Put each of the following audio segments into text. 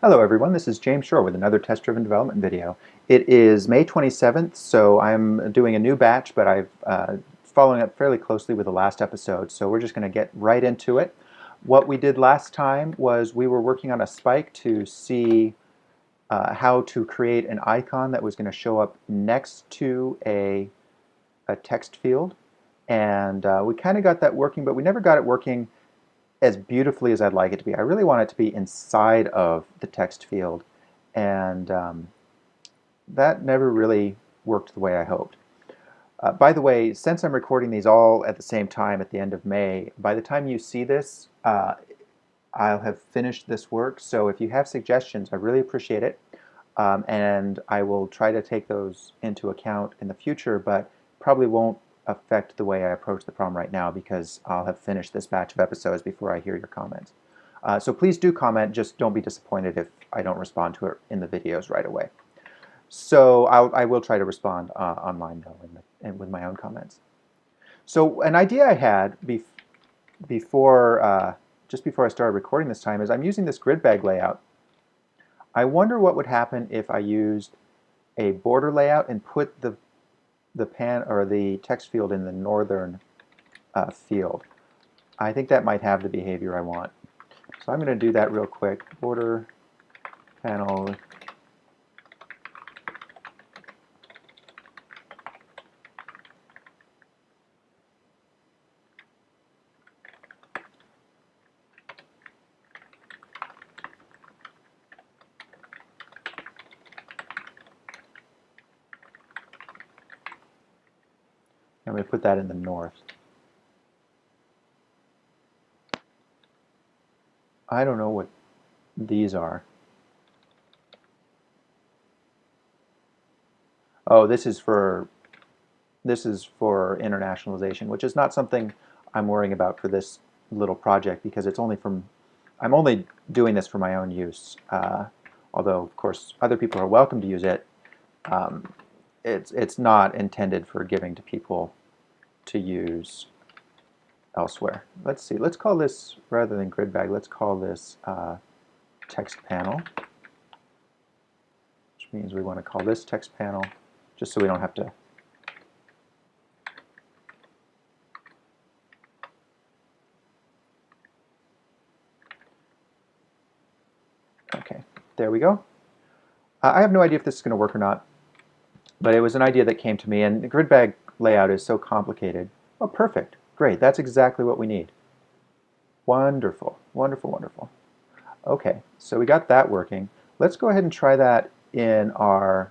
Hello everyone, this is James Shore with another test-driven development video. It is May 27th, so I'm doing a new batch, but I've following up fairly closely with the last episode, so we're just going to get right into it. What we did last time was we were working on a spike to see how to create an icon that was going to show up next to a text field, and we kind of got that working, but we never got it working as beautifully as I'd like it to be. I really want it to be inside of the text field, and that never really worked the way I hoped. By the way, since I'm recording these all at the same time at the end of May, by the time you see this, I'll have finished this work, so if you have suggestions, I really appreciate it, and I will try to take those into account in the future, but probably won't affect the way I approach the problem right now because I'll have finished this batch of episodes before I hear your comments. So please do comment, just don't be disappointed if I don't respond to it in the videos right away. So I will try to respond online though and with my own comments. So an idea I had before, just before I started recording this time is I'm using this grid bag layout. I wonder what would happen if I used a border layout and put the text field in the northern field. I think that might have the behavior I want. So I'm going to do that real quick. Border panel. I'm going to put that in the north. I don't know what these are. Oh, this is for internationalization, which is not something I'm worrying about for this little project because it's only I'm only doing this for my own use. Although, of course, other people are welcome to use it. It's not intended for giving to people to use elsewhere. Let's see. Let's call this, rather than grid bag, let's call this text panel, which means we want to call this text panel just so we don't have to okay, there we go. I have no idea if this is going to work or not, but it was an idea that came to me, and the grid bag layout is so complicated. Oh, perfect. Great. That's exactly what we need. Wonderful. Wonderful, wonderful. Okay, so we got that working. Let's go ahead and try that in our...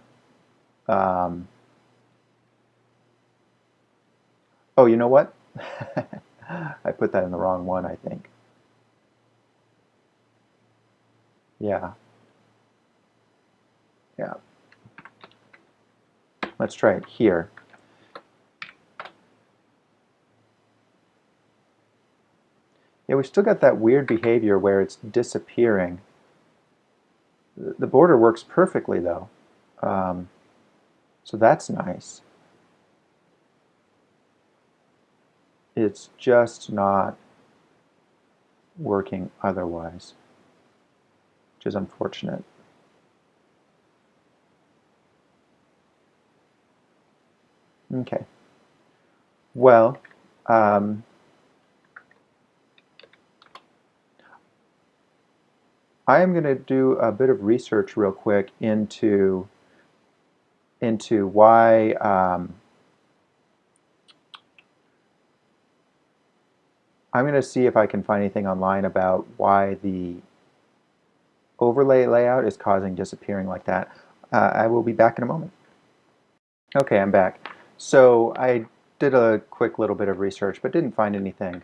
oh, you know what? I put that in the wrong one, I think. Yeah. Yeah. Let's try it here. Yeah, we still got that weird behavior where it's disappearing. The border works perfectly, though. So that's nice. It's just not working otherwise, which is unfortunate. Okay. Well, I am going to do a bit of research real quick into why I'm going to see if I can find anything online about why the overlay layout is causing disappearing like that. I will be back in a moment. Okay, I'm back. So I did a quick little bit of research but didn't find anything.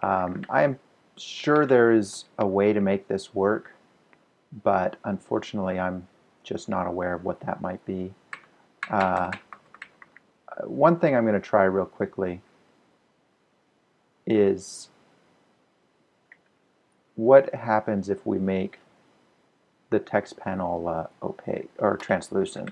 I am sure there is a way to make this work, but unfortunately I'm just not aware of what that might be. One thing I'm going to try real quickly is what happens if we make the text panel opaque or translucent.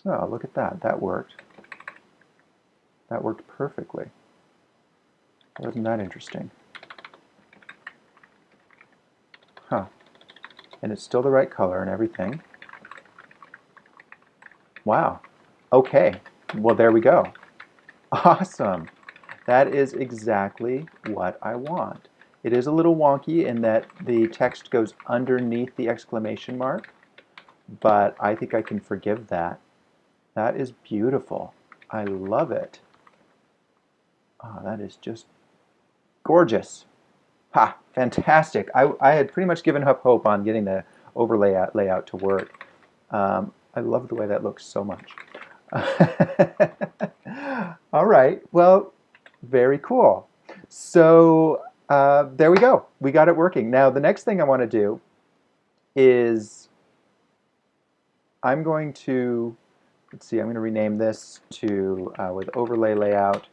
Oh, look at that. That worked. That worked perfectly. Wasn't that interesting? Huh. And it's still the right color and everything. Wow. Okay. Well, there we go. Awesome. That is exactly what I want. It is a little wonky in that the text goes underneath the exclamation mark, but I think I can forgive that. That is beautiful. I love it. Oh, that is just gorgeous. Ha, fantastic. I had pretty much given up hope on getting the overlay layout to work. I love the way that looks so much. All right, well, very cool. So there we go. We got it working. Now, the next thing I want to do is I'm going to, let's see, I'm going to rename this to with overlay layout,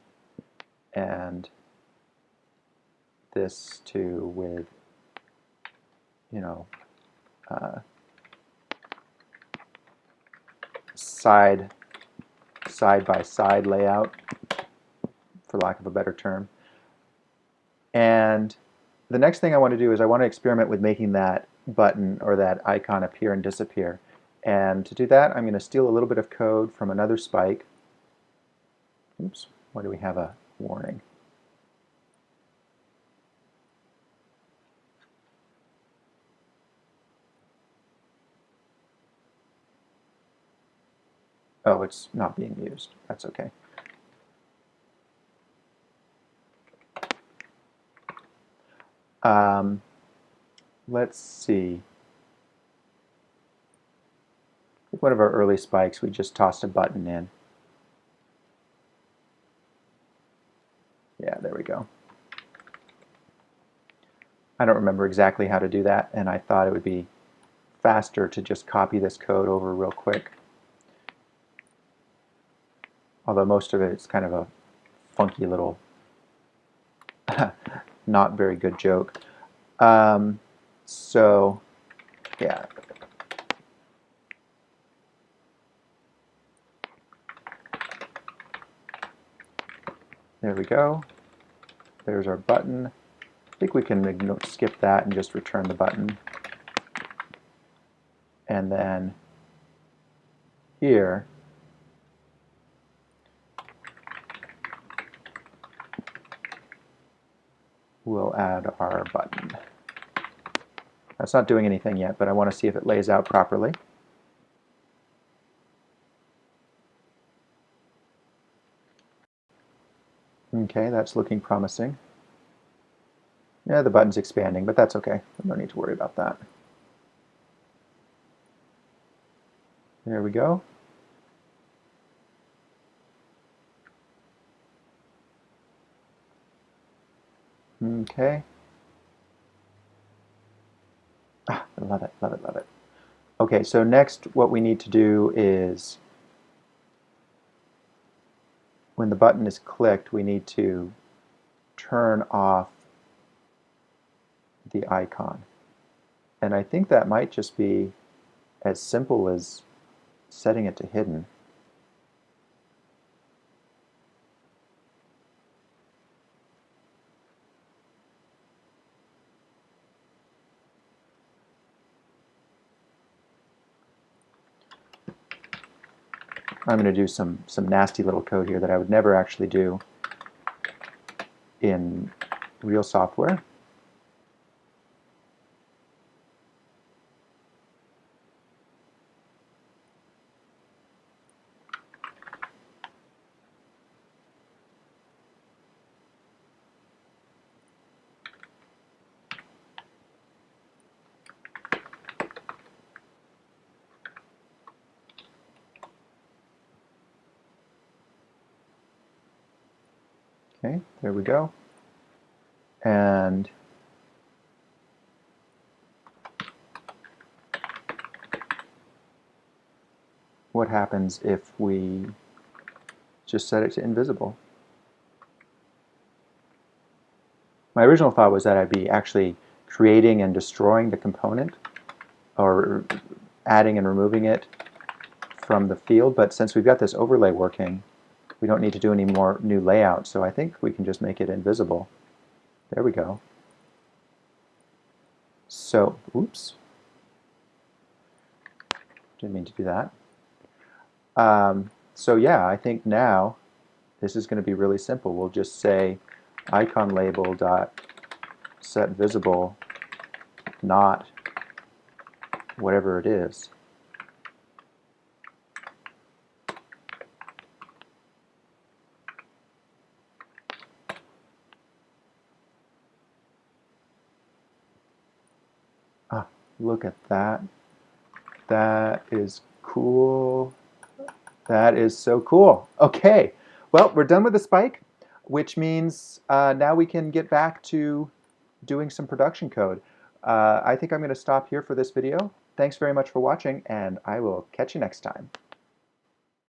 and this to with, you know, side by side layout, for lack of a better term. And the next thing I want to do is I want to experiment with making that button or that icon appear and disappear. And to do that, I'm going to steal a little bit of code from another spike. Oops, why do we have a warning? Oh, it's not being used. That's okay. Let's see. One of our early spikes, we just tossed a button in. Yeah, there we go. I don't remember exactly how to do that, and I thought it would be faster to just copy this code over real quick. Although most of it is kind of a funky little, not very good joke. So, yeah. There we go. There's our button. I think we can skip that and just return the button. And then here, we'll add our button. That's not doing anything yet, but I want to see if it lays out properly. Okay, that's looking promising. Yeah, the button's expanding, but that's okay. No need to worry about that. There we go. Okay. Ah, I love it, love it, love it. Okay, so next what we need to do is when the button is clicked, we need to turn off the icon. And I think that might just be as simple as setting it to hidden. I'm going to do some nasty little code here that I would never actually do in real software. Okay, there we go. And what happens if we just set it to invisible? My original thought was that I'd be actually creating and destroying the component, or adding and removing it from the field, but since we've got this overlay working, we don't need to do any more new layout, so I think we can just make it invisible. There we go. So, oops. Didn't mean to do that. So yeah, I think now this is going to be really simple. We'll just say icon label dot set visible not whatever it is. Ah, look at that. That is cool. That is so cool. Okay, well, we're done with the spike, which means now we can get back to doing some production code. I think I'm going to stop here for this video. Thanks very much for watching, and I will catch you next time.